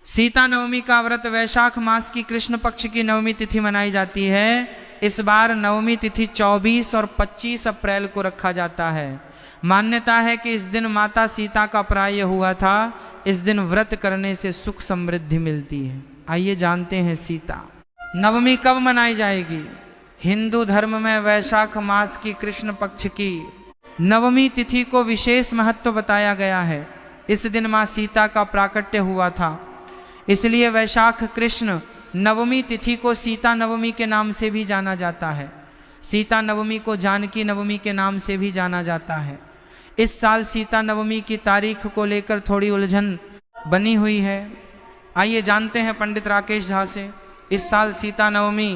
सीता नवमी का व्रत वैशाख मास की कृष्ण पक्ष की नवमी तिथि मनाई जाती है। इस बार नवमी तिथि 24 और 25 अप्रैल को रखा जाता है। मान्यता है कि इस दिन माता सीता का प्राय हुआ था। इस दिन व्रत करने से सुख समृद्धि मिलती है। आइए जानते हैं सीता नवमी कब मनाई जाएगी। हिंदू धर्म में वैशाख मास की कृष्ण पक्ष की नवमी तिथि को विशेष महत्व बताया गया है। इस दिन माँ सीता का प्राकट्य हुआ था, इसलिए वैशाख कृष्ण नवमी तिथि को सीता नवमी के नाम से भी जाना जाता है। सीता नवमी को जानकी नवमी के नाम से भी जाना जाता है। इस साल सीता नवमी की तारीख को लेकर थोड़ी उलझन बनी हुई है। आइए जानते हैं पंडित राकेश झा से इस साल सीता नवमी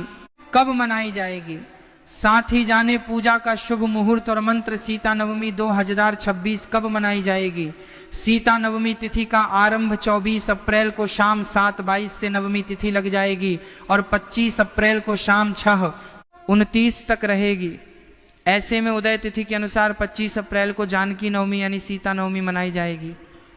कब मनाई जाएगी। साथ ही जाने पूजा का शुभ मुहूर्त और मंत्र। सीता नवमी 2026 कब मनाई जाएगी। सीता नवमी तिथि का आरंभ 24 अप्रैल को शाम 7:22 से नवमी तिथि लग जाएगी और 25 अप्रैल को शाम 6:29 तक रहेगी। ऐसे में उदय तिथि के अनुसार 25 अप्रैल को जानकी नवमी यानी सीता नवमी मनाई जाएगी।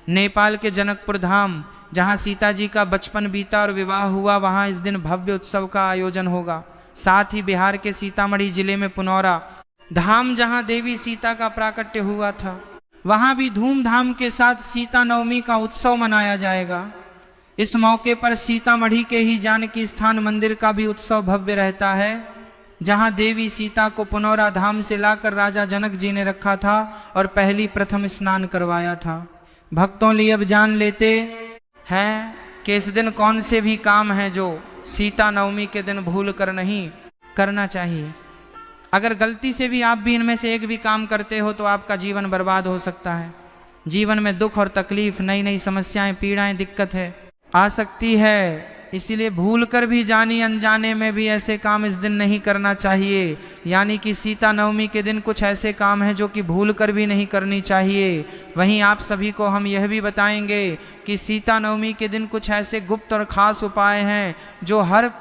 नेपाल के जनकपुर धाम, जहाँ सीता जी का बचपन बीता और विवाह हुआ, वहाँ इस दिन भव्य उत्सव का आयोजन होगा। साथ ही बिहार के सीतामढ़ी जिले में पुनौरा धाम, जहाँ देवी सीता का प्राकट्य हुआ था, वहाँ भी धूमधाम के साथ सीता नवमी का उत्सव मनाया जाएगा। इस मौके पर सीतामढ़ी के ही जानकी स्थान मंदिर का भी उत्सव भव्य रहता है, जहाँ देवी सीता को पुनौरा धाम से लाकर राजा जनक जी ने रखा था और पहली प्रथम स्नान करवाया था। भक्तों लिए अब जान लेते हैं कि इस दिन कौन से भी काम हैं जो सीता नवमी के दिन भूल कर नहीं करना चाहिए। अगर गलती से भी आप भी इनमें से एक भी काम करते हो तो आपका जीवन बर्बाद हो सकता है। जीवन में दुख और तकलीफ, नई नई समस्याएं, पीड़ाएं, दिक्कत है आ सकती है। इसीलिए भूल कर भी जानी अनजाने में भी ऐसे काम इस दिन नहीं करना चाहिए। यानी कि सीता नवमी के दिन कुछ ऐसे काम हैं जो कि भूल कर भी नहीं करनी चाहिए। वहीं आप सभी को हम यह भी बताएंगे कि सीता नवमी के दिन कुछ ऐसे गुप्त और खास उपाय हैं जो हर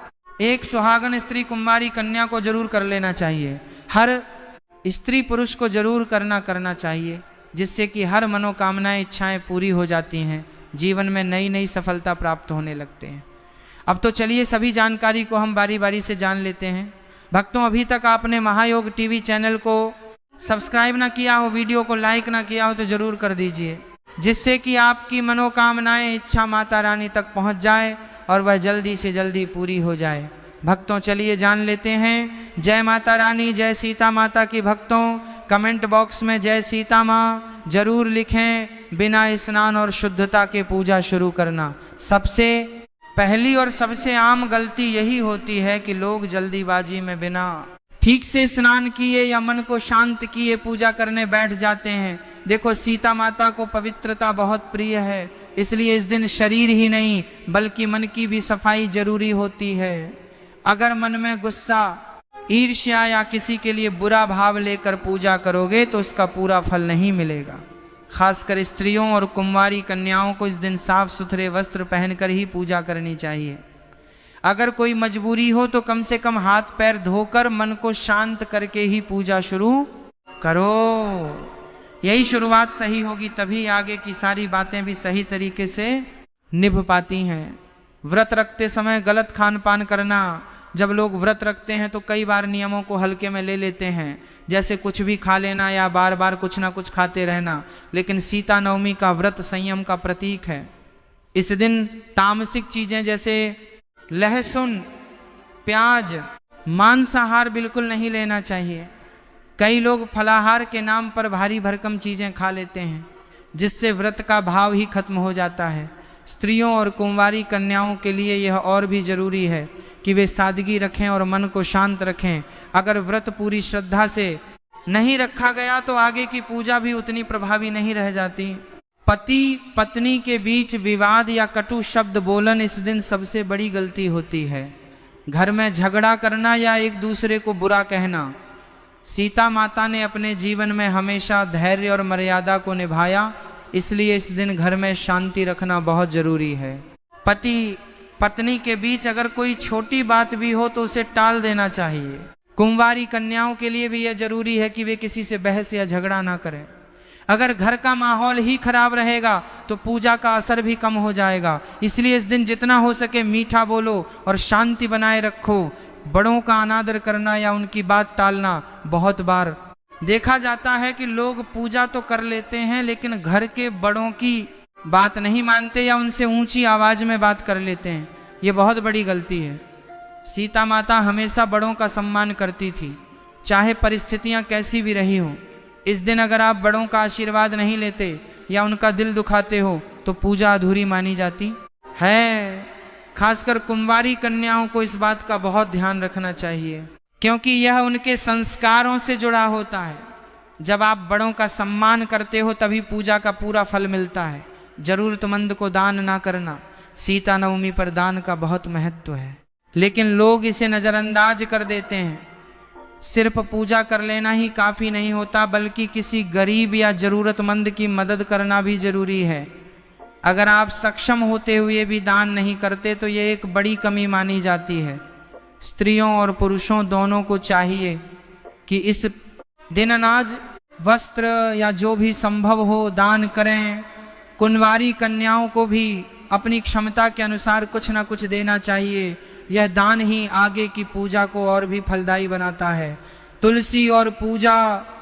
एक सुहागन स्त्री कुंवारी कन्या को जरूर कर लेना चाहिए। हर स्त्री पुरुष को जरूर करना चाहिए, जिससे कि हर मनोकामनाएं, इच्छाएं पूरी हो जाती हैं। जीवन में नई नई सफलता प्राप्त होने लगते हैं। अब तो चलिए सभी जानकारी को हम बारी बारी से जान लेते हैं। भक्तों, अभी तक आपने महायोग टीवी चैनल को सब्सक्राइब ना किया हो, वीडियो को लाइक ना किया हो तो जरूर कर दीजिए, जिससे कि आपकी मनोकामनाएं, इच्छा माता रानी तक पहुंच जाए और वह जल्दी से जल्दी पूरी हो जाए। भक्तों, चलिए जान लेते हैं। जय माता रानी, जय सीता माता की। भक्तों, कमेंट बॉक्स में जय सीता माँ जरूर लिखें। बिना स्नान और शुद्धता के पूजा शुरू करना। सबसे पहली और सबसे आम गलती यही होती है कि लोग जल्दीबाजी में बिना ठीक से स्नान किए या मन को शांत किए पूजा करने बैठ जाते हैं। देखो, सीता माता को पवित्रता बहुत प्रिय है, इसलिए इस दिन शरीर ही नहीं बल्कि मन की भी सफाई जरूरी होती है। अगर मन में गुस्सा, ईर्ष्या या किसी के लिए बुरा भाव लेकर पूजा करोगे तो उसका पूरा फल नहीं मिलेगा। खासकर स्त्रियों और कुंवारी कन्याओं को इस दिन साफ सुथरे वस्त्र पहनकर ही पूजा करनी चाहिए। अगर कोई मजबूरी हो तो कम से कम हाथ पैर धोकर मन को शांत करके ही पूजा शुरू करो। यही शुरुआत सही होगी, तभी आगे की सारी बातें भी सही तरीके से निभ पाती हैं। व्रत रखते समय गलत खान पान करना। जब लोग व्रत रखते हैं तो कई बार नियमों को हल्के में ले लेते हैं, जैसे कुछ भी खा लेना या बार बार कुछ ना कुछ खाते रहना। लेकिन सीता नवमी का व्रत संयम का प्रतीक है। इस दिन तामसिक चीजें जैसे लहसुन, प्याज, मांसाहार बिल्कुल नहीं लेना चाहिए। कई लोग फलाहार के नाम पर भारी भरकम चीजें खा लेते हैं, जिससे व्रत का भाव ही खत्म हो जाता है। स्त्रियों और कुंवारी कन्याओं के लिए यह और भी जरूरी है कि वे सादगी रखें और मन को शांत रखें। अगर व्रत पूरी श्रद्धा से नहीं रखा गया तो आगे की पूजा भी उतनी प्रभावी नहीं रह जाती। पति पत्नी के बीच विवाद या कटु शब्द बोलन इस दिन सबसे बड़ी गलती होती है। घर में झगड़ा करना या एक दूसरे को बुरा कहना। सीता माता ने अपने जीवन में हमेशा धैर्य और मर्यादा को निभाया, इसलिए इस दिन घर में शांति रखना बहुत जरूरी है। पति पत्नी के बीच अगर कोई छोटी बात भी हो तो उसे टाल देना चाहिए। कुंवारी कन्याओं के लिए भी यह जरूरी है कि वे किसी से बहस या झगड़ा ना करें। अगर घर का माहौल ही खराब रहेगा तो पूजा का असर भी कम हो जाएगा। इसलिए इस दिन जितना हो सके मीठा बोलो और शांति बनाए रखो। बड़ों का अनादर करना या उनकी बात टालना, बहुत बार देखा जाता है कि लोग पूजा तो कर लेते हैं लेकिन घर के बड़ों की बात नहीं मानते या उनसे ऊंची आवाज में बात कर लेते हैं। ये बहुत बड़ी गलती है। सीता माता हमेशा बड़ों का सम्मान करती थी, चाहे परिस्थितियां कैसी भी रही हो। इस दिन अगर आप बड़ों का आशीर्वाद नहीं लेते या उनका दिल दुखाते हो तो पूजा अधूरी मानी जाती है। खासकर कुंवारी कन्याओं को इस बात का बहुत ध्यान रखना चाहिए, क्योंकि यह उनके संस्कारों से जुड़ा होता है। जब आप बड़ों का सम्मान करते हो तभी पूजा का पूरा फल मिलता है। जरूरतमंद को दान ना करना, सीता नवमी पर दान का बहुत महत्व है, लेकिन लोग इसे नज़रअंदाज कर देते हैं। सिर्फ पूजा कर लेना ही काफ़ी नहीं होता, बल्कि किसी गरीब या ज़रूरतमंद की मदद करना भी ज़रूरी है। अगर आप सक्षम होते हुए भी दान नहीं करते तो ये एक बड़ी कमी मानी जाती है। स्त्रियों और पुरुषों दोनों को चाहिए कि इस दिन अनाज, वस्त्र या जो भी संभव हो दान करें। कुंवारी कन्याओं को भी अपनी क्षमता के अनुसार कुछ ना कुछ देना चाहिए। यह दान ही आगे की पूजा को और भी फलदायी बनाता है। तुलसी और पूजा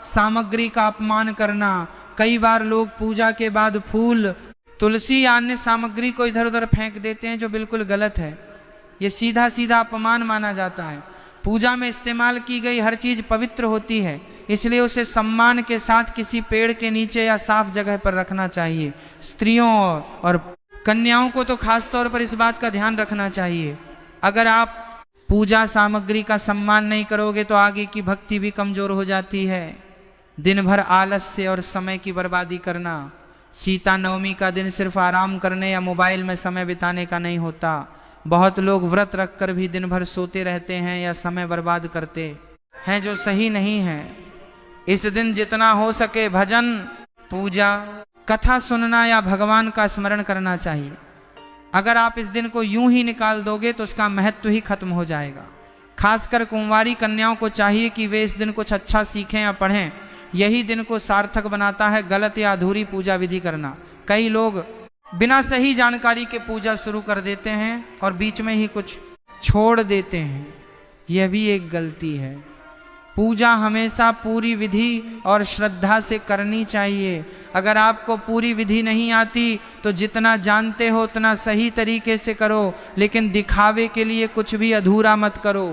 सामग्री का अपमान करना, कई बार लोग पूजा के बाद फूल, तुलसी या अन्य सामग्री को इधर उधर फेंक देते हैं, जो बिल्कुल गलत है। ये सीधा सीधा अपमान माना जाता है। पूजा में इस्तेमाल की गई हर चीज पवित्र होती है, इसलिए उसे सम्मान के साथ किसी पेड़ के नीचे या साफ जगह पर रखना चाहिए। स्त्रियों और कन्याओं को तो खास तौर पर इस बात का ध्यान रखना चाहिए। अगर आप पूजा सामग्री का सम्मान नहीं करोगे तो आगे की भक्ति भी कमजोर हो जाती है। दिन भर आलस्य और समय की बर्बादी करना। सीता नवमी का दिन सिर्फ आराम करने या मोबाइल में समय बिताने का नहीं होता। बहुत लोग व्रत रखकर भी दिन भर सोते रहते हैं या समय बर्बाद करते हैं, जो सही नहीं है। इस दिन जितना हो सके भजन, पूजा, कथा सुनना या भगवान का स्मरण करना चाहिए। अगर आप इस दिन को यूं ही निकाल दोगे तो उसका महत्व ही खत्म हो जाएगा। खासकर कुंवारी कन्याओं को चाहिए कि वे इस दिन कुछ अच्छा सीखें या पढ़ें। यही दिन को सार्थक बनाता है। गलत या अधूरी पूजा विधि करना, कई लोग बिना सही जानकारी के पूजा शुरू कर देते हैं और बीच में ही कुछ छोड़ देते हैं, यह भी एक गलती है। पूजा हमेशा पूरी विधि और श्रद्धा से करनी चाहिए। अगर आपको पूरी विधि नहीं आती तो जितना जानते हो उतना सही तरीके से करो, लेकिन दिखावे के लिए कुछ भी अधूरा मत करो।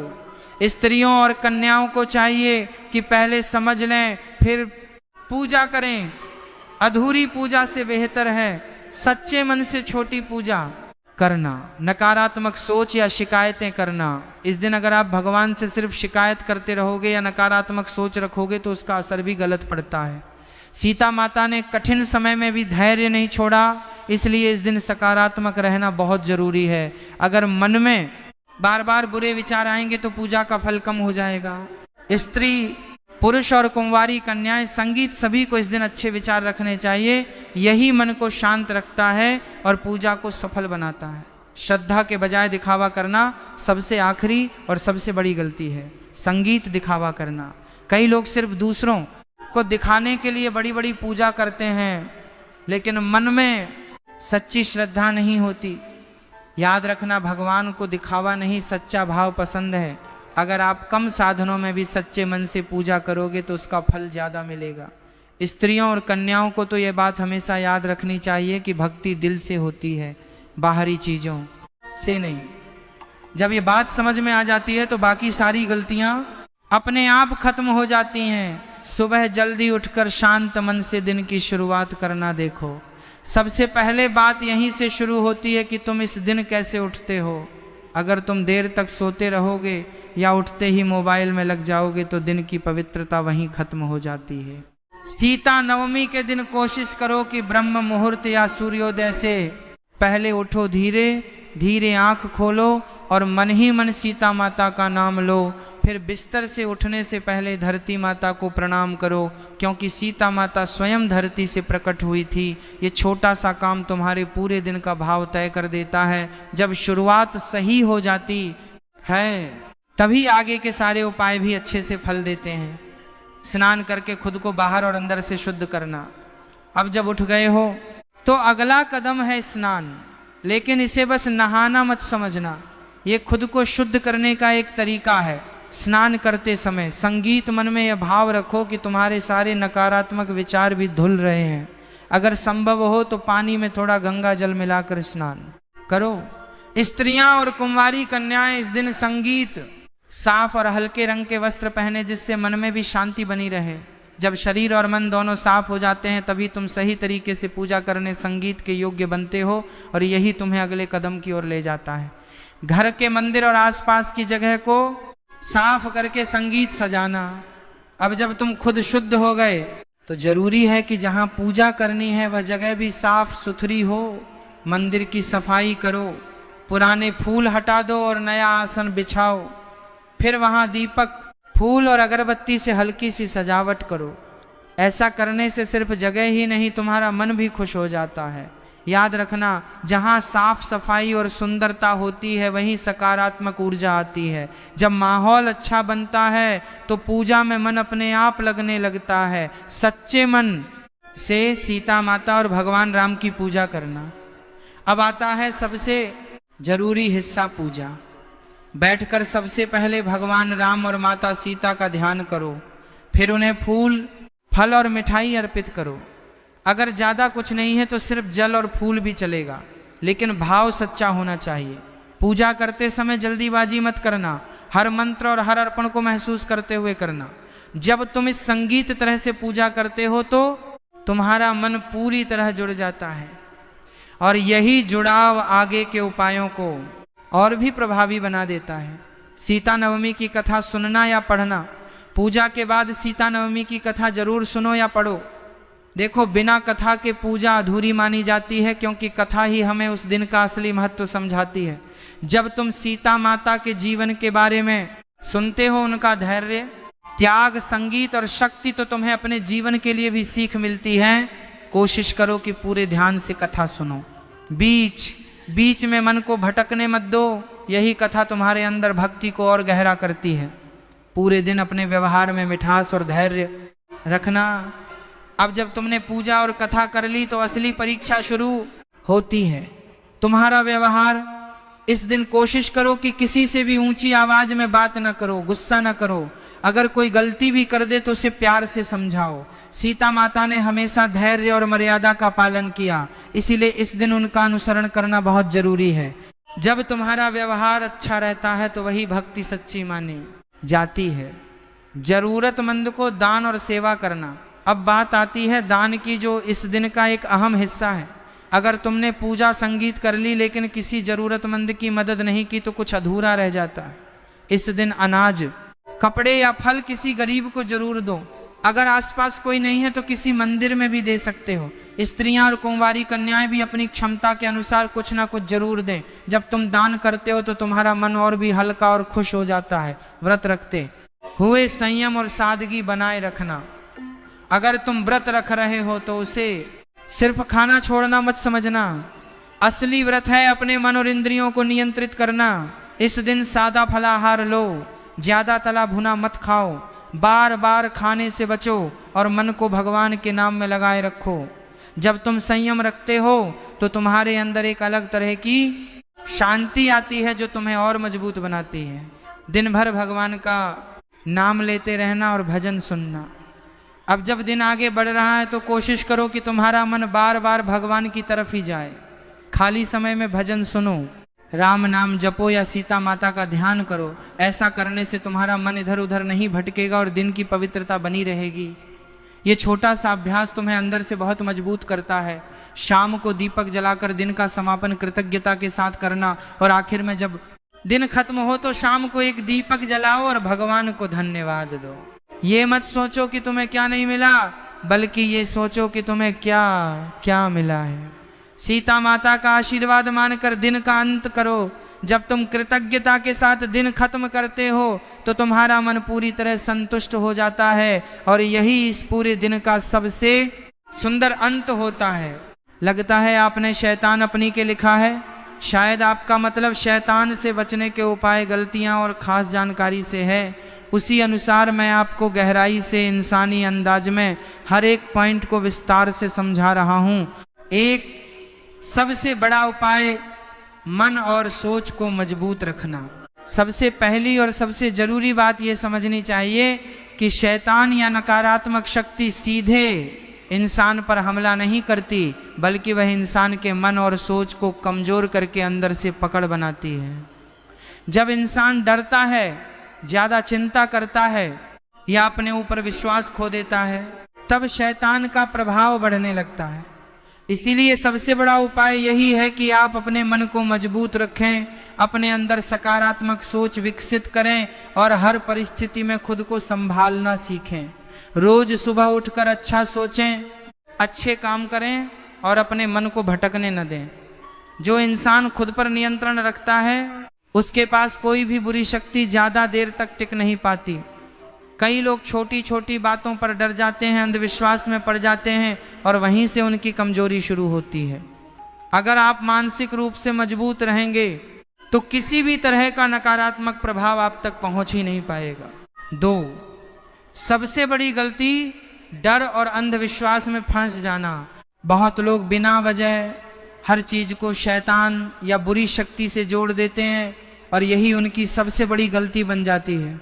स्त्रियों और कन्याओं को चाहिए कि पहले समझ लें फिर पूजा करें। अधूरी पूजा से बेहतर है सच्चे मन से छोटी पूजा करना। नकारात्मक सोच या शिकायतें करना, इस दिन अगर आप भगवान से सिर्फ शिकायत करते रहोगे या नकारात्मक सोच रखोगे तो उसका असर भी गलत पड़ता है। सीता माता ने कठिन समय में भी धैर्य नहीं छोड़ा, इसलिए इस दिन सकारात्मक रहना बहुत जरूरी है। अगर मन में बार बार बुरे विचार आएंगे तो पूजा का फल कम हो जाएगा। स्त्री, पुरुष और कुंवारी कन्याएं, संगीत, सभी को इस दिन अच्छे विचार रखने चाहिए। यही मन को शांत रखता है और पूजा को सफल बनाता है। श्रद्धा के बजाय दिखावा करना सबसे आखिरी और सबसे बड़ी गलती है। संगीत दिखावा करना, कई लोग सिर्फ दूसरों को दिखाने के लिए बड़ी बड़ी पूजा करते हैं, लेकिन मन में सच्ची श्रद्धा नहीं होती। याद रखना, भगवान को दिखावा नहीं सच्चा भाव पसंद है। अगर आप कम साधनों में भी सच्चे मन से पूजा करोगे तो उसका फल ज़्यादा मिलेगा। स्त्रियों और कन्याओं को तो ये बात हमेशा याद रखनी चाहिए कि भक्ति दिल से होती है, बाहरी चीज़ों से नहीं। जब ये बात समझ में आ जाती है तो बाकी सारी गलतियाँ अपने आप खत्म हो जाती हैं। सुबह जल्दी उठकर शांत मन से दिन की शुरुआत करना देखो। सबसे पहले बात यहीं से शुरू होती है कि तुम इस दिन कैसे उठते हो। अगर तुम देर तक सोते रहोगे या उठते ही मोबाइल में लग जाओगे तो दिन की पवित्रता वहीं खत्म हो जाती है। सीता नवमी के दिन कोशिश करो कि ब्रह्म मुहूर्त या सूर्योदय से पहले उठो। धीरे धीरे आंख खोलो और मन ही मन सीता माता का नाम लो। फिर बिस्तर से उठने से पहले धरती माता को प्रणाम करो, क्योंकि सीता माता स्वयं धरती से प्रकट हुई थी। ये छोटा सा काम तुम्हारे पूरे दिन का भाव तय कर देता है। जब शुरुआत सही हो जाती है तभी आगे के सारे उपाय भी अच्छे से फल देते हैं। स्नान करके खुद को बाहर और अंदर से शुद्ध करना, अब जब उठ गए हो तो अगला कदम है स्नान, लेकिन इसे बस नहाना मत समझना, ये खुद को शुद्ध करने का एक तरीका है। स्नान करते समय संगीत मन में यह भाव रखो कि तुम्हारे सारे नकारात्मक विचार भी धुल रहे हैं। अगर संभव हो तो पानी में थोड़ा गंगा जल मिलाकर स्नान करो। स्त्रियां और कुंवारी कन्याएं इस दिन संगीत, साफ और हल्के रंग के वस्त्र पहने जिससे मन में भी शांति बनी रहे। जब शरीर और मन दोनों साफ हो जाते हैं तभी तुम सही तरीके से पूजा करने संगीत के योग्य बनते हो और यही तुम्हें अगले कदम की ओर ले जाता है। घर के मंदिर और आसपास की जगह को साफ करके संगीत सजाना। अब जब तुम खुद शुद्ध हो गए तो जरूरी है कि जहाँ पूजा करनी है वह जगह भी साफ सुथरी हो। मंदिर की सफाई करो, पुराने फूल हटा दो और नया आसन बिछाओ। फिर वहाँ दीपक, फूल और अगरबत्ती से हल्की सी सजावट करो। ऐसा करने से सिर्फ जगह ही नहीं तुम्हारा मन भी खुश हो जाता है। याद रखना, जहाँ साफ सफाई और सुंदरता होती है वहीं सकारात्मक ऊर्जा आती है। जब माहौल अच्छा बनता है तो पूजा में मन अपने आप लगने लगता है। सच्चे मन से सीता माता और भगवान राम की पूजा करना। अब आता है सबसे जरूरी हिस्सा, पूजा। बैठकर सबसे पहले भगवान राम और माता सीता का ध्यान करो, फिर उन्हें फूल, फल और मिठाई अर्पित करो। अगर ज़्यादा कुछ नहीं है तो सिर्फ जल और फूल भी चलेगा, लेकिन भाव सच्चा होना चाहिए। पूजा करते समय जल्दीबाजी मत करना, हर मंत्र और हर अर्पण को महसूस करते हुए करना। जब तुम इस संगीत तरह से पूजा करते हो तो तुम्हारा मन पूरी तरह जुड़ जाता है और यही जुड़ाव आगे के उपायों को और भी प्रभावी बना देता है। सीता नवमी की कथा सुनना या पढ़ना। पूजा के बाद सीता नवमी की कथा जरूर सुनो या पढ़ो। देखो, बिना कथा के पूजा अधूरी मानी जाती है, क्योंकि कथा ही हमें उस दिन का असली महत्व समझाती है। जब तुम सीता माता के जीवन के बारे में सुनते हो, उनका धैर्य, त्याग, संगीत और शक्ति, तो तुम्हें अपने जीवन के लिए भी सीख मिलती है। कोशिश करो कि पूरे ध्यान से कथा सुनो। बीच में मन को भटकने मत दो, यही कथा तुम्हारे अंदर भक्ति को और गहरा करती है। पूरे दिन अपने व्यवहार में मिठास और धैर्य रखना। अब जब तुमने पूजा और कथा कर ली तो असली परीक्षा शुरू होती है। तुम्हारा व्यवहार, इस दिन कोशिश करो कि किसी से भी ऊंची आवाज में बात न करो, गुस्सा न करो। अगर कोई गलती भी कर दे तो उसे प्यार से समझाओ। सीता माता ने हमेशा धैर्य और मर्यादा का पालन किया, इसीलिए इस दिन उनका अनुसरण करना बहुत जरूरी है। जब तुम्हारा व्यवहार अच्छा रहता है तो वही भक्ति सच्ची मानी जाती है। जरूरतमंद को दान और सेवा करना। अब बात आती है दान की, जो इस दिन का एक अहम हिस्सा है। अगर तुमने पूजा संगीत कर ली लेकिन किसी जरूरतमंद की मदद नहीं की तो कुछ अधूरा रह जाता है। इस दिन अनाज, कपड़े या फल किसी गरीब को जरूर दो। अगर आसपास कोई नहीं है तो किसी मंदिर में भी दे सकते हो। स्त्रियां और कुंवारी कन्याएं भी अपनी क्षमता के अनुसार कुछ ना कुछ जरूर दें। जब तुम दान करते हो तो तुम्हारा मन और भी हल्का और खुश हो जाता है। व्रत रखते हुए संयम और सादगी बनाए रखना। अगर तुम व्रत रख रहे हो तो उसे सिर्फ खाना छोड़ना मत समझना। असली व्रत है अपने मन और इंद्रियों को नियंत्रित करना। इस दिन सादा फलाहार लो, ज्यादा तला भुना मत खाओ, बार बार खाने से बचो और मन को भगवान के नाम में लगाए रखो। जब तुम संयम रखते हो तो तुम्हारे अंदर एक अलग तरह की शांति आती है जो तुम्हें और मजबूत बनाती है। दिन भर भगवान का नाम लेते रहना और भजन सुनना। अब जब दिन आगे बढ़ रहा है तो कोशिश करो कि तुम्हारा मन बार बार भगवान की तरफ ही जाए। खाली समय में भजन सुनो, राम नाम जपो या सीता माता का ध्यान करो। ऐसा करने से तुम्हारा मन इधर उधर नहीं भटकेगा और दिन की पवित्रता बनी रहेगी। ये छोटा सा अभ्यास तुम्हें अंदर से बहुत मजबूत करता है। शाम को दीपक जलाकर दिन का समापन कृतज्ञता के साथ करना और आखिर में जब दिन खत्म हो तो शाम को एक दीपक जलाओ और भगवान को धन्यवाद दो। ये मत सोचो कि तुम्हें क्या नहीं मिला, बल्कि ये सोचो कि तुम्हें क्या क्या मिला है। सीता माता का आशीर्वाद मानकर दिन का अंत करो। जब तुम कृतज्ञता के साथ दिन खत्म करते हो तो तुम्हारा मन पूरी तरह संतुष्ट हो जाता है और यही इस पूरे दिन का सबसे सुंदर अंत होता है। लगता है आपने शैतान अपनी के लिखा है। शायद आपका मतलब शैतान से बचने के उपाय, गलतियां और खास जानकारी से है। उसी अनुसार मैं आपको गहराई से इंसानी अंदाज में हर एक पॉइंट को विस्तार से समझा रहा हूँ। एक सबसे बड़ा उपाय मन और सोच को मजबूत रखना। सबसे पहली और सबसे जरूरी बात यह समझनी चाहिए कि शैतान या नकारात्मक शक्ति सीधे इंसान पर हमला नहीं करती, बल्कि वह इंसान के मन और सोच को कमजोर करके अंदर से पकड़ बनाती है। जब इंसान डरता है, ज्यादा चिंता करता है या अपने ऊपर विश्वास खो देता है, तब शैतान का प्रभाव बढ़ने लगता है। इसीलिए सबसे बड़ा उपाय यही है कि आप अपने मन को मजबूत रखें, अपने अंदर सकारात्मक सोच विकसित करें और हर परिस्थिति में खुद को संभालना सीखें। रोज सुबह उठकर अच्छा सोचें, अच्छे काम करें और अपने मन को भटकने न दें। जो इंसान खुद पर नियंत्रण रखता है, उसके पास कोई भी बुरी शक्ति ज्यादा देर तक टिक नहीं पाती। कई लोग छोटी छोटी बातों पर डर जाते हैं, अंधविश्वास में पड़ जाते हैं और वहीं से उनकी कमजोरी शुरू होती है। अगर आप मानसिक रूप से मजबूत रहेंगे तो किसी भी तरह का नकारात्मक प्रभाव आप तक पहुंच ही नहीं पाएगा। 2, सबसे बड़ी गलती डर और अंधविश्वास में फंस जाना। बहुत लोग बिना वजह हर चीज को शैतान या बुरी शक्ति से जोड़ देते हैं और यही उनकी सबसे बड़ी गलती बन जाती है।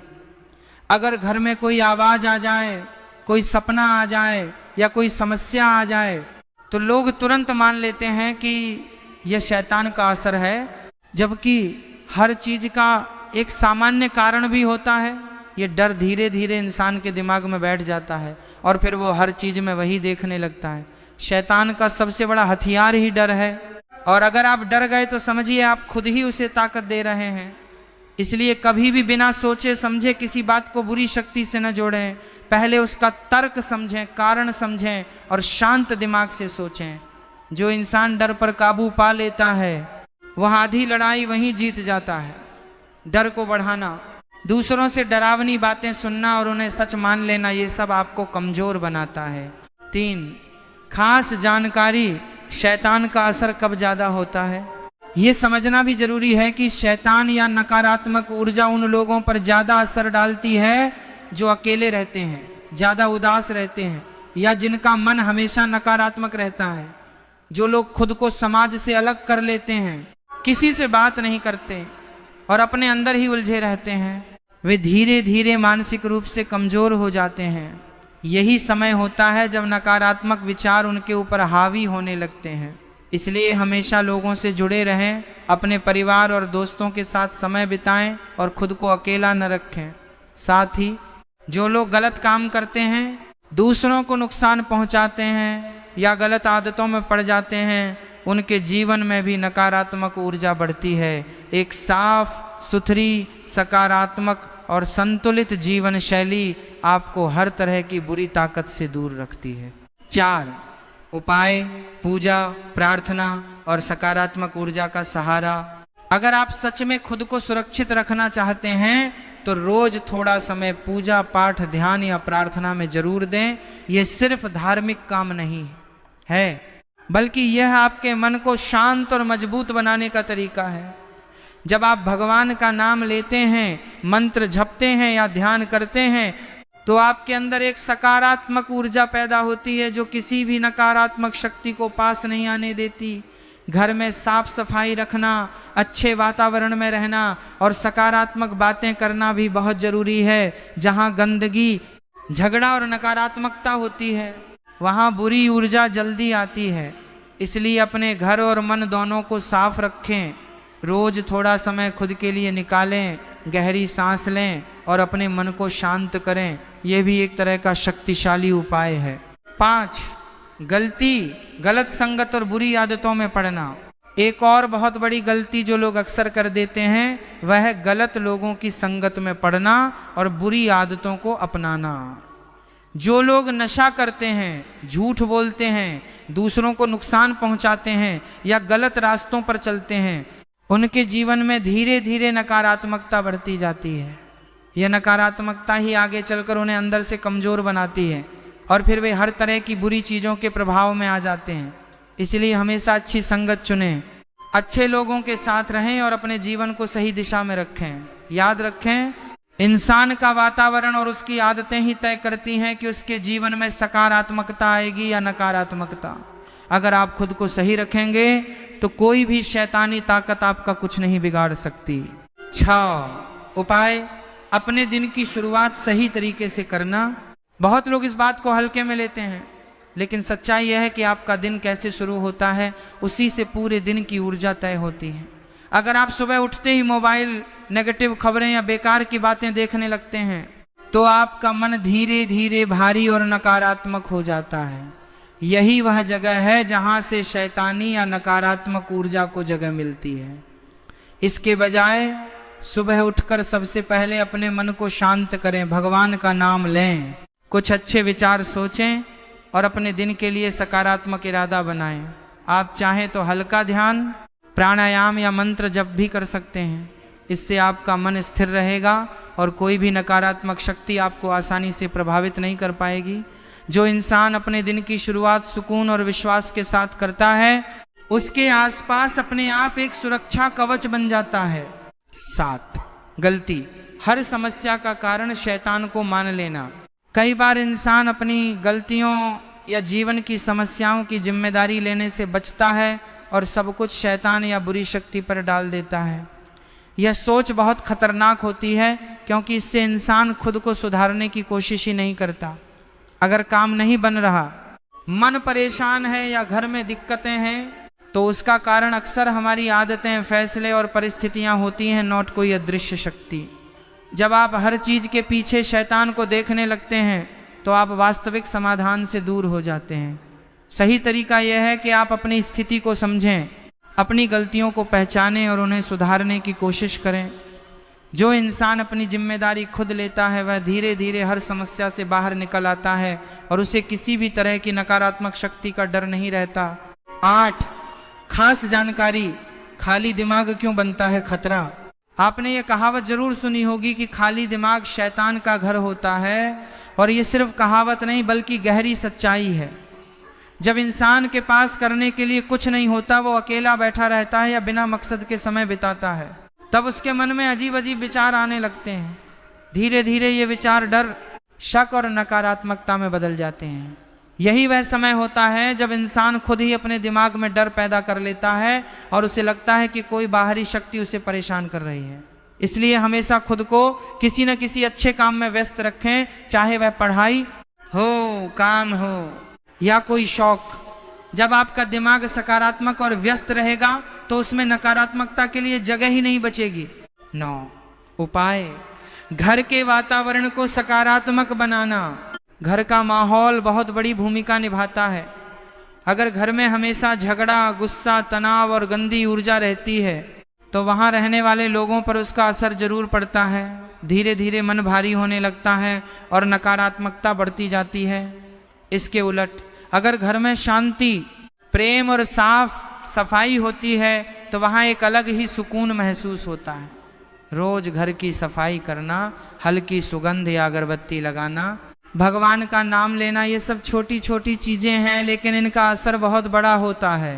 अगर घर में कोई आवाज आ जाए, कोई सपना आ जाए या कोई समस्या आ जाए तो लोग तुरंत मान लेते हैं कि यह शैतान का असर है, जबकि हर चीज का एक सामान्य कारण भी होता है। ये डर धीरे धीरे इंसान के दिमाग में बैठ जाता है और फिर वो हर चीज में वही देखने लगता है। शैतान का सबसे बड़ा हथियार ही डर है, और अगर आप डर गए तो समझिए आप खुद ही उसे ताकत दे रहे हैं। इसलिए कभी भी बिना सोचे समझे किसी बात को बुरी शक्ति से न जोड़ें। पहले उसका तर्क समझें, कारण समझें और शांत दिमाग से सोचें। जो इंसान डर पर काबू पा लेता है वह आधी लड़ाई वहीं जीत जाता है। डर को बढ़ाना, दूसरों से डरावनी बातें सुनना और उन्हें सच मान लेना, ये सब आपको कमजोर बनाता है। 3, खास जानकारी, शैतान का असर कब ज्यादा होता है। ये समझना भी जरूरी है कि शैतान या नकारात्मक ऊर्जा उन लोगों पर ज्यादा असर डालती है जो अकेले रहते हैं, ज्यादा उदास रहते हैं या जिनका मन हमेशा नकारात्मक रहता है। जो लोग खुद को समाज से अलग कर लेते हैं, किसी से बात नहीं करते और अपने अंदर ही उलझे रहते हैं, वे धीरे धीरे मानसिक रूप से कमजोर हो जाते हैं। यही समय होता है जब नकारात्मक विचार उनके ऊपर हावी होने लगते हैं। इसलिए हमेशा लोगों से जुड़े रहें, अपने परिवार और दोस्तों के साथ समय बिताएं और खुद को अकेला न रखें। साथ ही जो लोग गलत काम करते हैं, दूसरों को नुकसान पहुंचाते हैं या गलत आदतों में पड़ जाते हैं, उनके जीवन में भी नकारात्मक ऊर्जा बढ़ती है। एक साफ सुथरी, सकारात्मक और संतुलित जीवन शैली आपको हर तरह की बुरी ताकत से दूर रखती है। 4, उपाय, पूजा, प्रार्थना और सकारात्मक ऊर्जा का सहारा। अगर आप सच में खुद को सुरक्षित रखना चाहते हैं तो रोज थोड़ा समय पूजा पाठ, ध्यान या प्रार्थना में जरूर दें। यह सिर्फ धार्मिक काम नहीं है, बल्कि यह आपके मन को शांत और मजबूत बनाने का तरीका है। जब आप भगवान का नाम लेते हैं, मंत्र जपते हैं या ध्यान करते हैं तो आपके अंदर एक सकारात्मक ऊर्जा पैदा होती है जो किसी भी नकारात्मक शक्ति को पास नहीं आने देती। घर में साफ सफाई रखना, अच्छे वातावरण में रहना और सकारात्मक बातें करना भी बहुत जरूरी है। जहाँ गंदगी, झगड़ा और नकारात्मकता होती है वहाँ बुरी ऊर्जा जल्दी आती है। इसलिए अपने घर और मन दोनों को साफ रखें। रोज थोड़ा समय खुद के लिए निकालें, गहरी सांस लें और अपने मन को शांत करें। यह भी एक तरह का शक्तिशाली उपाय है। 5, गलत संगत और बुरी आदतों में पड़ना। एक और बहुत बड़ी गलती जो लोग अक्सर कर देते हैं वह है गलत लोगों की संगत में पड़ना और बुरी आदतों को अपनाना। जो लोग नशा करते हैं, झूठ बोलते हैं, दूसरों को नुकसान पहुंचाते हैं या गलत रास्तों पर चलते हैं, उनके जीवन में धीरे धीरे नकारात्मकता बढ़ती जाती है। यह नकारात्मकता ही आगे चलकर उन्हें अंदर से कमजोर बनाती है और फिर वे हर तरह की बुरी चीज़ों के प्रभाव में आ जाते हैं। इसलिए हमेशा अच्छी संगत चुनें, अच्छे लोगों के साथ रहें और अपने जीवन को सही दिशा में रखें। याद रखें, इंसान का वातावरण और उसकी आदतें ही तय करती हैं कि उसके जीवन में सकारात्मकता आएगी या नकारात्मकता। अगर आप खुद को सही रखेंगे तो कोई भी शैतानी ताकत आपका कुछ नहीं बिगाड़ सकती। 6 उपाय, अपने दिन की शुरुआत सही तरीके से करना। बहुत लोग इस बात को हल्के में लेते हैं, लेकिन सच्चाई यह है कि आपका दिन कैसे शुरू होता है उसी से पूरे दिन की ऊर्जा तय होती है। अगर आप सुबह उठते ही मोबाइल, नेगेटिव खबरें या बेकार की बातें देखने लगते हैं तो आपका मन धीरे धीरे भारी और नकारात्मक हो जाता है। यही वह जगह है जहां से शैतानी या नकारात्मक ऊर्जा को जगह मिलती है। इसके बजाय सुबह उठकर सबसे पहले अपने मन को शांत करें, भगवान का नाम लें, कुछ अच्छे विचार सोचें और अपने दिन के लिए सकारात्मक इरादा बनाएं। आप चाहें तो हल्का ध्यान, प्राणायाम या मंत्र जप भी कर सकते हैं। इससे आपका मन स्थिर रहेगा और कोई भी नकारात्मक शक्ति आपको आसानी से प्रभावित नहीं कर पाएगी। जो इंसान अपने दिन की शुरुआत सुकून और विश्वास के साथ करता है उसके आसपास अपने आप एक सुरक्षा कवच बन जाता है। 7 गलती, हर समस्या का कारण शैतान को मान लेना। कई बार इंसान अपनी गलतियों या जीवन की समस्याओं की जिम्मेदारी लेने से बचता है और सब कुछ शैतान या बुरी शक्ति पर डाल देता है। यह सोच बहुत खतरनाक होती है क्योंकि इससे इंसान खुद को सुधारने की कोशिश ही नहीं करता। अगर काम नहीं बन रहा, मन परेशान है या घर में दिक्कतें हैं तो उसका कारण अक्सर हमारी आदतें, फैसले और परिस्थितियां होती हैं, नॉट कोई अदृश्य शक्ति। जब आप हर चीज के पीछे शैतान को देखने लगते हैं तो आप वास्तविक समाधान से दूर हो जाते हैं। सही तरीका यह है कि आप अपनी स्थिति को समझें, अपनी गलतियों को पहचानें और उन्हें सुधारने की कोशिश करें। जो इंसान अपनी जिम्मेदारी खुद लेता है वह धीरे धीरे हर समस्या से बाहर निकल आता है और उसे किसी भी तरह की नकारात्मक शक्ति का डर नहीं रहता। 8 खास जानकारी, खाली दिमाग क्यों बनता है खतरा। आपने ये कहावत जरूर सुनी होगी कि खाली दिमाग शैतान का घर होता है, और ये सिर्फ कहावत नहीं बल्कि गहरी सच्चाई है। जब इंसान के पास करने के लिए कुछ नहीं होता, वो अकेला बैठा रहता है या बिना मकसद के समय बिताता है, तब उसके मन में अजीब अजीब विचार आने लगते हैं। धीरे धीरे ये विचार डर, शक और नकारात्मकता में बदल जाते हैं। यही वह समय होता है जब इंसान खुद ही अपने दिमाग में डर पैदा कर लेता है और उसे लगता है कि कोई बाहरी शक्ति उसे परेशान कर रही है। इसलिए हमेशा खुद को किसी न किसी अच्छे काम में व्यस्त रखें, चाहे वह पढ़ाई हो, काम हो या कोई शौक। जब आपका दिमाग सकारात्मक और व्यस्त रहेगा तो उसमें नकारात्मकता के लिए जगह ही नहीं बचेगी। 9 उपाय, घर के वातावरण को सकारात्मक बनाना। घर का माहौल बहुत बड़ी भूमिका निभाता है। अगर घर में हमेशा झगड़ा, गुस्सा, तनाव और गंदी ऊर्जा रहती है तो वहाँ रहने वाले लोगों पर उसका असर जरूर पड़ता है। धीरे धीरे मन भारी होने लगता है और नकारात्मकता बढ़ती जाती है। इसके उलट अगर घर में शांति, प्रेम और साफ सफाई होती है तो वहाँ एक अलग ही सुकून महसूस होता है। रोज घर की सफाई करना, हल्की सुगंध या अगरबत्ती लगाना, भगवान का नाम लेना, ये सब छोटी छोटी चीजें हैं लेकिन इनका असर बहुत बड़ा होता है।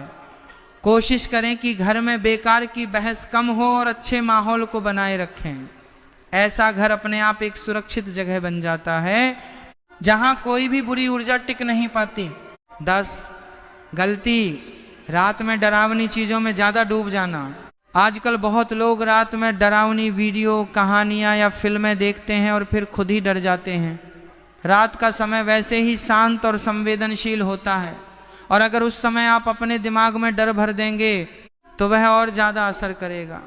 कोशिश करें कि घर में बेकार की बहस कम हो और अच्छे माहौल को बनाए रखें। ऐसा घर अपने आप एक सुरक्षित जगह बन जाता है जहां कोई भी बुरी ऊर्जा टिक नहीं पाती। 10 गलती, रात में डरावनी चीजों में ज्यादा डूब जाना। आजकल बहुत लोग रात में डरावनी वीडियो, कहानियां या फिल्में देखते हैं और फिर खुद ही डर जाते हैं। रात का समय वैसे ही शांत और संवेदनशील होता है और अगर उस समय आप अपने दिमाग में डर भर देंगे तो वह और ज़्यादा असर करेगा।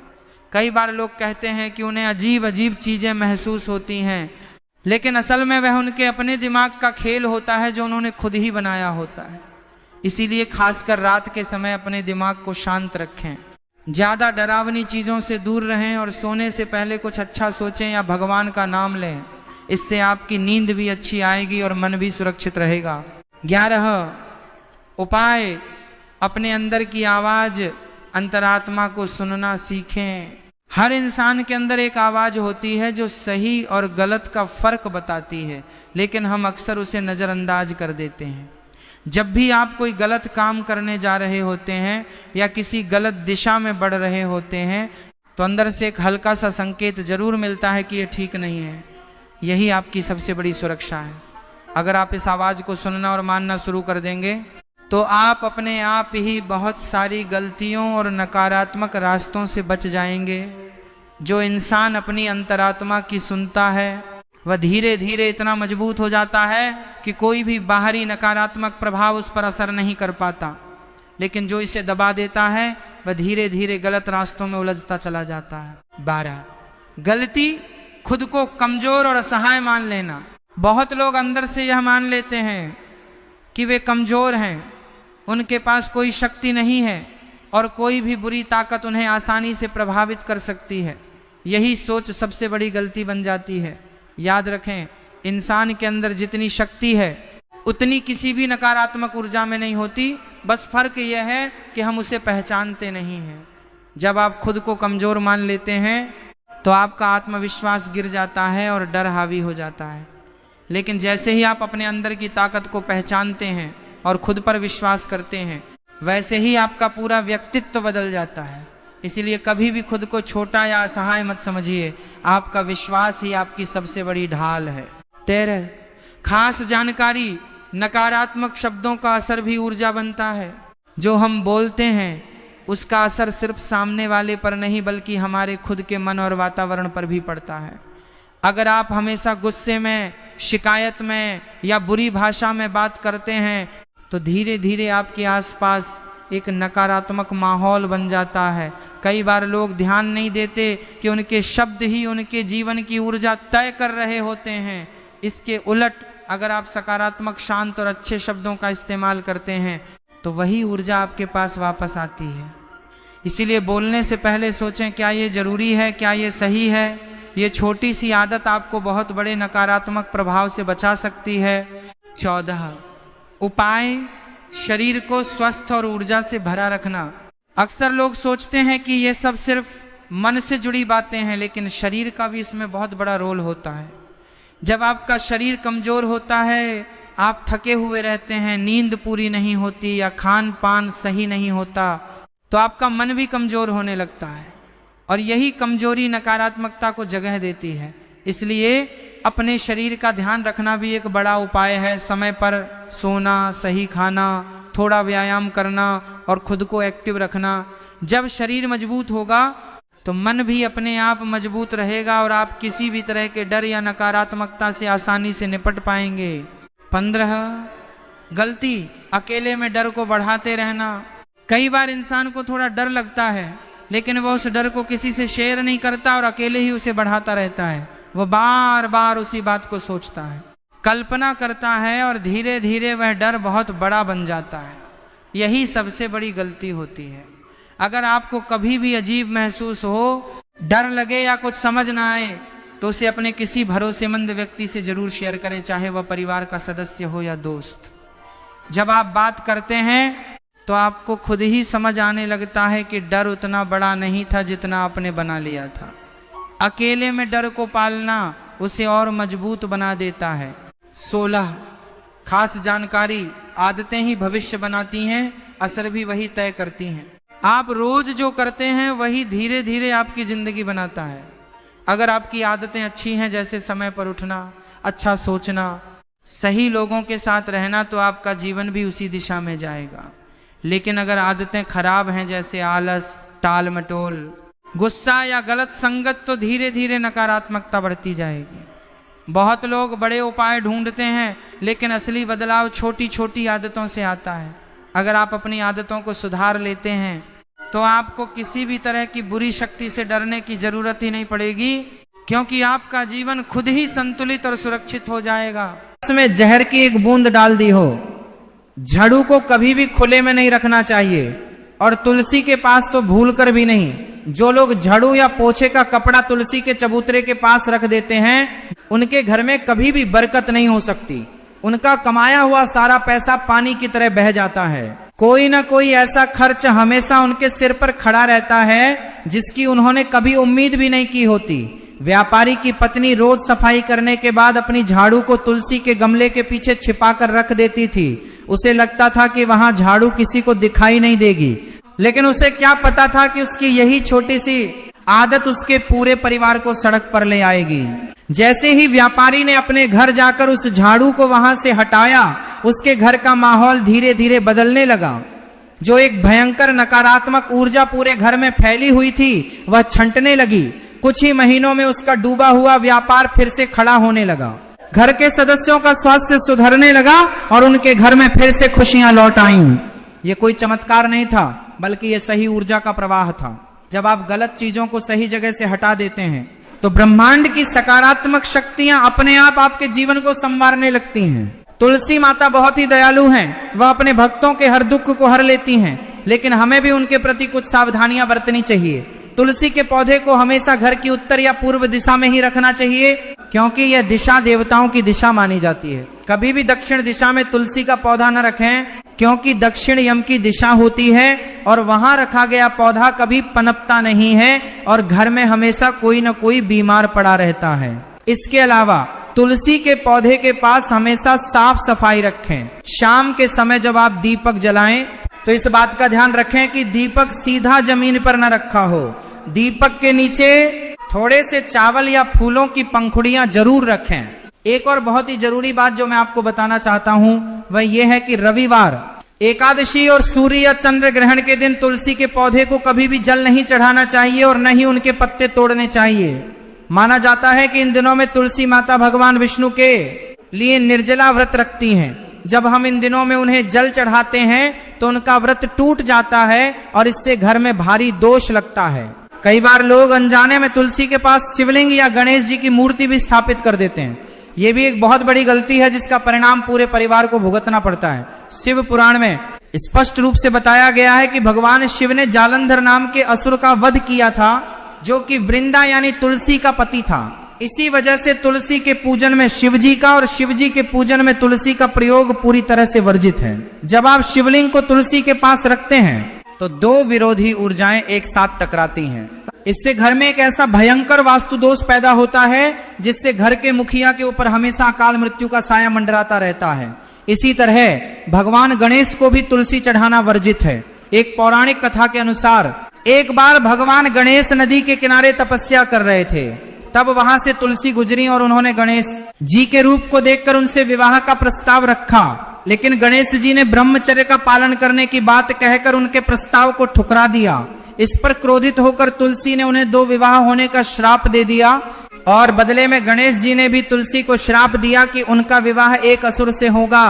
कई बार लोग कहते हैं कि उन्हें अजीब अजीब चीज़ें महसूस होती हैं, लेकिन असल में वह उनके अपने दिमाग का खेल होता है जो उन्होंने खुद ही बनाया होता है। इसीलिए खासकर रात के समय अपने दिमाग को शांत रखें, ज़्यादा डरावनी चीज़ों से दूर रहें और सोने से पहले कुछ अच्छा सोचें या भगवान का नाम लें। इससे आपकी नींद भी अच्छी आएगी और मन भी सुरक्षित रहेगा। 11 उपाय, अपने अंदर की आवाज़, अंतरात्मा को सुनना सीखें। हर इंसान के अंदर एक आवाज़ होती है जो सही और गलत का फ़र्क बताती है, लेकिन हम अक्सर उसे नज़रअंदाज कर देते हैं। जब भी आप कोई गलत काम करने जा रहे होते हैं या किसी गलत दिशा में बढ़ रहे होते हैं तो अंदर से एक हल्का सा संकेत जरूर मिलता है कि ये ठीक नहीं है। यही आपकी सबसे बड़ी सुरक्षा है। अगर आप इस आवाज को सुनना और मानना शुरू कर देंगे तो आप अपने आप ही बहुत सारी गलतियों और नकारात्मक रास्तों से बच जाएंगे। जो इंसान अपनी अंतरात्मा की सुनता है वह धीरे धीरे इतना मजबूत हो जाता है कि कोई भी बाहरी नकारात्मक प्रभाव उस पर असर नहीं कर पाता। लेकिन जो इसे दबा देता है वह धीरे धीरे गलत रास्तों में उलझता चला जाता है। 12, गलती खुद को कमजोर और असहाय मान लेना। बहुत लोग अंदर से यह मान लेते हैं कि वे कमजोर हैं, उनके पास कोई शक्ति नहीं है और कोई भी बुरी ताकत उन्हें आसानी से प्रभावित कर सकती है। यही सोच सबसे बड़ी गलती बन जाती है। याद रखें, इंसान के अंदर जितनी शक्ति है उतनी किसी भी नकारात्मक ऊर्जा में नहीं होती। बस फर्क यह है कि हम उसे पहचानते नहीं हैं। जब आप खुद को कमजोर मान लेते हैं तो आपका आत्मविश्वास गिर जाता है और डर हावी हो जाता है। लेकिन जैसे ही आप अपने अंदर की ताकत को पहचानते हैं और खुद पर विश्वास करते हैं, वैसे ही आपका पूरा व्यक्तित्व बदल जाता है। इसलिए कभी भी खुद को छोटा या असहाय मत समझिए। आपका विश्वास ही आपकी सबसे बड़ी ढाल है। 13, खास जानकारी। नकारात्मक शब्दों का असर भी ऊर्जा बनता है। जो हम बोलते हैं उसका असर सिर्फ सामने वाले पर नहीं बल्कि हमारे खुद के मन और वातावरण पर भी पड़ता है। अगर आप हमेशा गुस्से में, शिकायत में या बुरी भाषा में बात करते हैं तो धीरे धीरे आपके आसपास एक नकारात्मक माहौल बन जाता है। कई बार लोग ध्यान नहीं देते कि उनके शब्द ही उनके जीवन की ऊर्जा तय कर रहे होते हैं। इसके उलट अगर आप सकारात्मक, शांत और अच्छे शब्दों का इस्तेमाल करते हैं तो वही ऊर्जा आपके पास वापस आती है। इसीलिए बोलने से पहले सोचें, क्या ये जरूरी है, क्या ये सही है। ये छोटी सी आदत आपको बहुत बड़े नकारात्मक प्रभाव से बचा सकती है। 14, उपाय शरीर को स्वस्थ और ऊर्जा से भरा रखना। अक्सर लोग सोचते हैं कि ये सब सिर्फ मन से जुड़ी बातें हैं, लेकिन शरीर का भी इसमें बहुत बड़ा रोल होता है। जब आपका शरीर कमजोर होता है, आप थके हुए रहते हैं, नींद पूरी नहीं होती या खान पान सही नहीं होता, तो आपका मन भी कमजोर होने लगता है और यही कमजोरी नकारात्मकता को जगह देती है। इसलिए अपने शरीर का ध्यान रखना भी एक बड़ा उपाय है। समय पर सोना, सही खाना, थोड़ा व्यायाम करना और खुद को एक्टिव रखना। जब शरीर मजबूत होगा तो मन भी अपने आप मजबूत रहेगा और आप किसी भी तरह के डर या नकारात्मकता से आसानी से निपट पाएंगे। 15, गलती अकेले में डर को बढ़ाते रहना। कई बार इंसान को थोड़ा डर लगता है लेकिन वह उस डर को किसी से शेयर नहीं करता और अकेले ही उसे बढ़ाता रहता है। वह बार बार उसी बात को सोचता है, कल्पना करता है और धीरे धीरे वह डर बहुत बड़ा बन जाता है। यही सबसे बड़ी गलती होती है। अगर आपको कभी भी अजीब महसूस हो, डर लगे या कुछ समझ ना आए तो उसे अपने किसी भरोसेमंद व्यक्ति से जरूर शेयर करें, चाहे वह परिवार का सदस्य हो या दोस्त। जब आप बात करते हैं तो आपको खुद ही समझ आने लगता है कि डर उतना बड़ा नहीं था जितना आपने बना लिया था। अकेले में डर को पालना उसे और मजबूत बना देता है। 16, खास जानकारी। आदतें ही भविष्य बनाती हैं, असर भी वही तय करती हैं। आप रोज जो करते हैं वही धीरे धीरे आपकी जिंदगी बनाता है। अगर आपकी आदतें अच्छी हैं, जैसे समय पर उठना, अच्छा सोचना, सही लोगों के साथ रहना, तो आपका जीवन भी उसी दिशा में जाएगा। लेकिन अगर आदतें खराब हैं, जैसे आलस, टाल मटोल, गुस्सा या गलत संगत, तो धीरे धीरे नकारात्मकता बढ़ती जाएगी। बहुत लोग बड़े उपाय ढूंढते हैं लेकिन असली बदलाव छोटी छोटी आदतों से आता है। अगर आप अपनी आदतों को सुधार लेते हैं तो आपको किसी भी तरह की बुरी शक्ति से डरने की जरूरत ही नहीं पड़ेगी, क्योंकि आपका जीवन खुद ही संतुलित और सुरक्षित हो जाएगा। इसमें जहर की एक बूंद डाल दी हो। झाड़ू को कभी भी खुले में नहीं रखना चाहिए और तुलसी के पास तो भूलकर भी नहीं। जो लोग झाड़ू या पोछे का कपड़ा तुलसी के चबूतरे के पास रख देते हैं, उनके घर में कभी भी बरकत नहीं हो सकती। उनका कमाया हुआ सारा पैसा पानी की तरह बह जाता है। कोई ना कोई ऐसा खर्च हमेशा उनके सिर पर खड़ा रहता है जिसकी उन्होंने कभी उम्मीद भी नहीं की होती। व्यापारी की पत्नी रोज सफाई करने के बाद अपनी झाड़ू को तुलसी के गमले के पीछे छिपा कर रख देती थी। उसे लगता था कि वहां झाड़ू किसी को दिखाई नहीं देगी, लेकिन उसे क्या पता था कि उसकी यही छोटी सी आदत उसके पूरे परिवार को सड़क पर ले आएगी। जैसे ही व्यापारी ने अपने घर जाकर उस झाड़ू को वहां से हटाया, उसके घर का माहौल धीरे धीरे बदलने लगा। जो एक भयंकर नकारात्मक ऊर्जा पूरे घर में फैली हुई थी, वह छंटने लगी। कुछ ही महीनों में उसका डूबा हुआ व्यापार फिर से खड़ा होने लगा। घर के सदस्यों का स्वास्थ्य सुधरने लगा और उनके घर में फिर से खुशियां लौट आईं। ये कोई चमत्कार नहीं था, बल्कि ये सही ऊर्जा का प्रवाह था। जब आप गलत चीजों को सही जगह से हटा देते हैं, तो ब्रह्मांड की सकारात्मक शक्तियां अपने आप आपके जीवन को संवारने लगती हैं। तुलसी माता बहुत ही दयालु हैं, वह अपने भक्तों के हर दुख को हर लेती हैं, लेकिन हमें भी उनके प्रति कुछ सावधानियां बरतनी चाहिए। तुलसी के पौधे को हमेशा घर की उत्तर या पूर्व दिशा में ही रखना चाहिए, क्योंकि यह दिशा देवताओं की दिशा मानी जाती है। कभी भी दक्षिण दिशा में तुलसी का पौधा न रखें, क्योंकि दक्षिण यम की दिशा होती है और वहां रखा गया पौधा कभी पनपता नहीं है और घर में हमेशा कोई न कोई बीमार पड़ा रहता है। इसके अलावा तुलसी के पौधे के पास हमेशा साफ सफाई रखें। शाम के समय जब आप दीपक जलाएं, तो इस बात का ध्यान रखें कि दीपक सीधा जमीन पर न रखा हो। दीपक के नीचे थोड़े से चावल या फूलों की पंखुड़ियां जरूर रखें। एक और बहुत ही जरूरी बात जो मैं आपको बताना चाहता हूं, वह यह है कि रविवार, एकादशी और सूर्य या चंद्र ग्रहण के दिन तुलसी के पौधे को कभी भी जल नहीं चढ़ाना चाहिए और न ही उनके पत्ते तोड़ने चाहिए। माना जाता है कि इन दिनों में तुलसी माता भगवान विष्णु के लिए निर्जला व्रत रखती हैं। जब हम इन दिनों में उन्हें जल चढ़ाते हैं, तो उनका व्रत टूट जाता है और इससे घर में भारी दोष लगता है। कई बार लोग अनजाने में तुलसी के पास शिवलिंग या गणेश जी की मूर्ति भी स्थापित कर देते हैं। ये भी एक बहुत बड़ी गलती है, जिसका परिणाम पूरे परिवार को भुगतना पड़ता है। शिव पुराण में स्पष्ट रूप से बताया गया है कि भगवान शिव ने जालंधर नाम के असुर का वध किया था, जो कि वृंदा यानी तुलसी का पति था। इसी वजह से तुलसी के पूजन में शिवजी का और शिवजी के पूजन में तुलसी का प्रयोग पूरी तरह से वर्जित है। जब आप शिवलिंग को तुलसी के पास रखते हैं, तो दो विरोधी ऊर्जाएं एक साथ टकराती हैं। इससे घर में एक ऐसा भयंकर वास्तु दोष पैदा होता है, जिससे घर के मुखिया के ऊपर हमेशा अकाल मृत्यु का साया मंडराता रहता है। इसी तरह भगवान गणेश को भी तुलसी चढ़ाना वर्जित है। एक पौराणिक कथा के अनुसार एक बार भगवान गणेश नदी के किनारे तपस्या कर रहे थे। तब वहां से तुलसी गुजरी और उन्होंने गणेश जी के रूप को देखकर उनसे विवाह का प्रस्ताव रखा, लेकिन गणेश जी ने ब्रह्मचर्य का पालन करने की बात कहकर उनके प्रस्ताव को ठुकरा दिया। इस पर क्रोधित होकर तुलसी ने उन्हें 2 विवाह होने का श्राप दे दिया और बदले में गणेश जी ने भी तुलसी को श्राप दिया कि उनका विवाह एक असुर से होगा।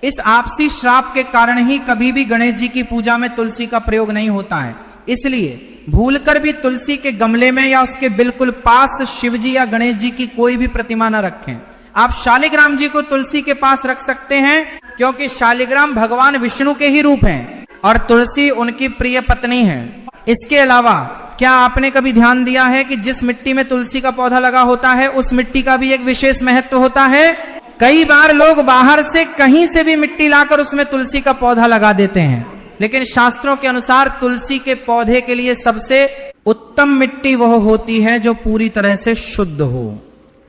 इस आपसी श्राप के कारण ही कभी भी गणेश जी की पूजा में तुलसी का प्रयोग नहीं होता है। इसलिए भूलकर भी तुलसी के गमले में या उसके बिल्कुल पास शिवजी या गणेश जी की कोई भी प्रतिमा न रखें। आप शालिग्राम जी को तुलसी के पास रख सकते हैं, क्योंकि शालिग्राम भगवान विष्णु के ही रूप हैं और तुलसी उनकी प्रिय पत्नी है। इसके अलावा क्या आपने कभी ध्यान दिया है कि जिस मिट्टी में तुलसी का पौधा लगा होता है, उस मिट्टी का भी एक विशेष महत्व होता है। कई बार लोग बाहर से कहीं से भी मिट्टी लाकर उसमें तुलसी का पौधा लगा देते हैं, लेकिन शास्त्रों के अनुसार तुलसी के पौधे के लिए सबसे उत्तम मिट्टी वह होती है जो पूरी तरह से शुद्ध हो।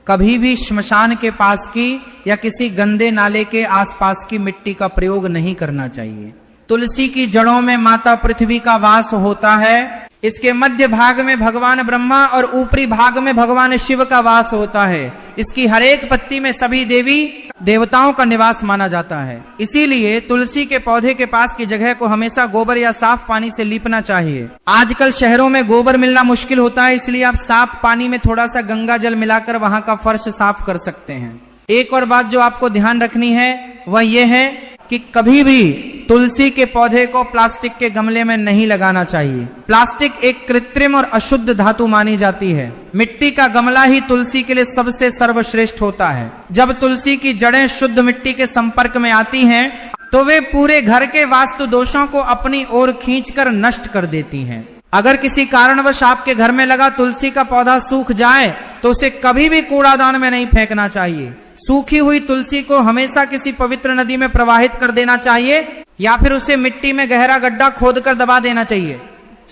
कभी भी श्मशान के पास की या किसी गंदे नाले के आसपास की मिट्टी का प्रयोग नहीं करना चाहिए। तुलसी की जड़ों में माता पृथ्वी का वास होता है। इसके मध्य भाग में भगवान ब्रह्मा और ऊपरी भाग में भगवान शिव का वास होता है। इसकी हर एक पत्ती में सभी देवी देवताओं का निवास माना जाता है। इसीलिए तुलसी के पौधे के पास की जगह को हमेशा गोबर या साफ पानी से लीपना चाहिए। आजकल शहरों में गोबर मिलना मुश्किल होता है, इसलिए आप साफ पानी में थोड़ा सा गंगा जल मिलाकर वहां का फर्श साफ कर सकते हैं। एक और बात जो आपको ध्यान रखनी है वह यह है कि कभी भी तुलसी के पौधे को प्लास्टिक के गमले में नहीं लगाना चाहिए। प्लास्टिक एक कृत्रिम और अशुद्ध धातु मानी जाती है। मिट्टी का गमला ही तुलसी के लिए सबसे सर्वश्रेष्ठ होता है। जब तुलसी की जड़ें शुद्ध मिट्टी के संपर्क में आती हैं, तो वे पूरे घर के वास्तु दोषों को अपनी ओर खींचकर नष्ट कर देती हैं। अगर किसी कारणवश आपके घर में लगा तुलसी का पौधा सूख जाए, तो उसे कभी भी कूड़ादान में नहीं फेंकना चाहिए। सूखी हुई तुलसी को हमेशा किसी पवित्र नदी में प्रवाहित कर देना चाहिए या फिर उसे मिट्टी में गहरा गड्ढा खोदकर दबा देना चाहिए।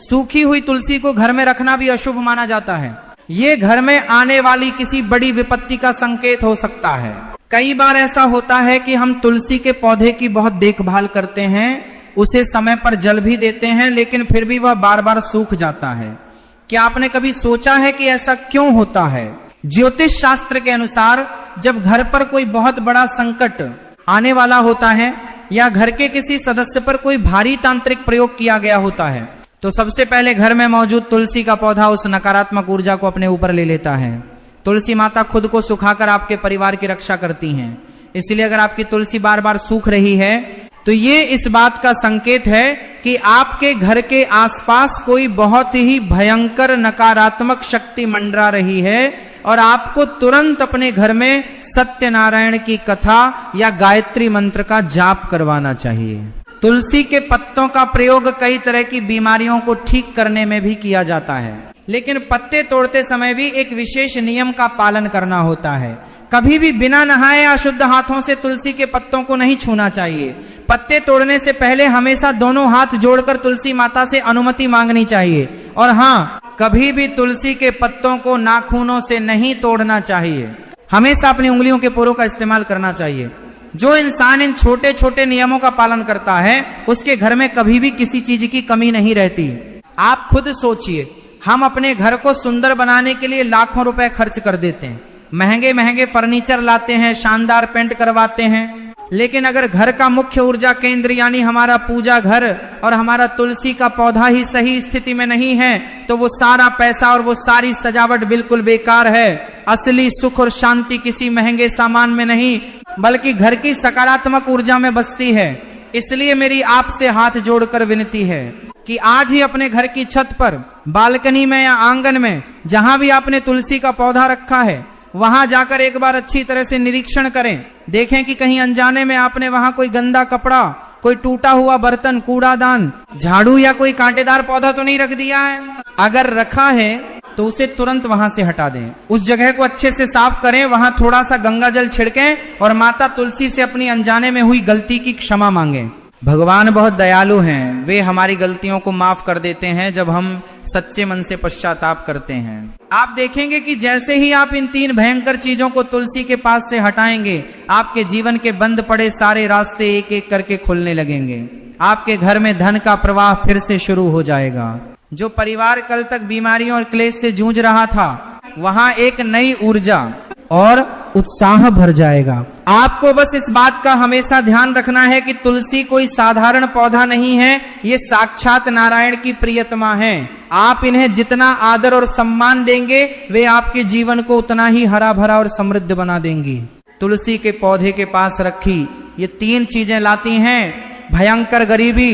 सूखी हुई तुलसी को घर में रखना भी अशुभ माना जाता है। ये घर में आने वाली किसी बड़ी विपत्ति का संकेत हो सकता है। कई बार ऐसा होता है कि हम तुलसी के पौधे की बहुत देखभाल करते हैं, उसे समय पर जल भी देते हैं, लेकिन फिर भी वह बार बार सूख जाता है। क्या आपने कभी सोचा है कि ऐसा क्यों होता है? ज्योतिष शास्त्र के अनुसार जब घर पर कोई बहुत बड़ा संकट आने वाला होता है या घर के किसी सदस्य पर कोई भारी तांत्रिक प्रयोग किया गया होता है, तो सबसे पहले घर में मौजूद तुलसी का पौधा उस नकारात्मक ऊर्जा को अपने ऊपर ले लेता है। तुलसी माता खुद को सुखाकर आपके परिवार की रक्षा करती हैं। इसलिए अगर आपकी तुलसी बार बार सूख रही है तो ये इस बात का संकेत है कि आपके घर के आसपास कोई बहुत ही भयंकर नकारात्मक शक्ति मंडरा रही है और आपको तुरंत अपने घर में सत्यनारायण की कथा या गायत्री मंत्र का जाप करवाना चाहिए। तुलसी के पत्तों का प्रयोग कई तरह की बीमारियों को ठीक करने में भी किया जाता है, लेकिन पत्ते तोड़ते समय भी एक विशेष नियम का पालन करना होता है। कभी भी बिना नहाए अशुद्ध हाथों से तुलसी के पत्तों को नहीं छूना चाहिए। पत्ते तोड़ने से पहले हमेशा दोनों हाथ जोड़कर तुलसी माता से अनुमति मांगनी चाहिए। और हाँ, कभी भी तुलसी के पत्तों को नाखूनों से नहीं तोड़ना चाहिए, हमेशा अपनी उंगलियों के पोरों का इस्तेमाल करना चाहिए। जो इंसान इन छोटे छोटे नियमों का पालन करता है उसके घर में कभी भी किसी चीज की कमी नहीं रहती। आप खुद सोचिए, हम अपने घर को सुंदर बनाने के लिए लाखों रुपए खर्च कर देते हैं, महंगे महंगे फर्नीचर लाते हैं, शानदार पेंट करवाते हैं, लेकिन अगर घर का मुख्य ऊर्जा केंद्र यानी हमारा पूजा घर और हमारा तुलसी का पौधा ही सही स्थिति में नहीं है तो वो सारा पैसा और वो सारी सजावट बिल्कुल बेकार है। असली सुख और शांति किसी महंगे सामान में नहीं बल्कि घर की सकारात्मक ऊर्जा में बसती है। इसलिए मेरी आपसे हाथ जोड़कर विनती है कि आज ही अपने घर की छत पर, बालकनी में या आंगन में जहां भी आपने तुलसी का पौधा रखा है वहां जाकर एक बार अच्छी तरह से निरीक्षण करें। देखें कि कहीं अनजाने में आपने वहां कोई गंदा कपड़ा, कोई टूटा हुआ बर्तन, कूड़ादान, झाड़ू या कोई कांटेदार पौधा तो नहीं रख दिया है। अगर रखा है तो उसे तुरंत वहां से हटा दें। उस जगह को अच्छे से साफ करें, वहां थोड़ा सा गंगा जल छिड़कें और माता तुलसी से अपनी अनजाने में हुई गलती की क्षमा मांगें। भगवान बहुत दयालु हैं, वे हमारी गलतियों को माफ कर देते हैं जब हम सच्चे मन से पश्चाताप करते हैं। आप देखेंगे कि जैसे ही आप इन 3 भयंकर चीजों को तुलसी के पास से हटाएंगे, आपके जीवन के बंद पड़े सारे रास्ते एक एक करके खुलने लगेंगे। आपके घर में धन का प्रवाह फिर से शुरू हो जाएगा। जो परिवार कल तक बीमारियों और क्लेश से जूझ रहा था, वहां एक नई ऊर्जा और उत्साह भर जाएगा। आपको बस इस बात का हमेशा ध्यान रखना है कि तुलसी कोई साधारण पौधा नहीं है, ये साक्षात नारायण की प्रियतमा है। आप इन्हें जितना आदर और सम्मान देंगे वे आपके जीवन को उतना ही हरा भरा और समृद्ध बना देंगी। तुलसी के पौधे के पास रखी ये 3 चीजें लाती हैं भयंकर गरीबी,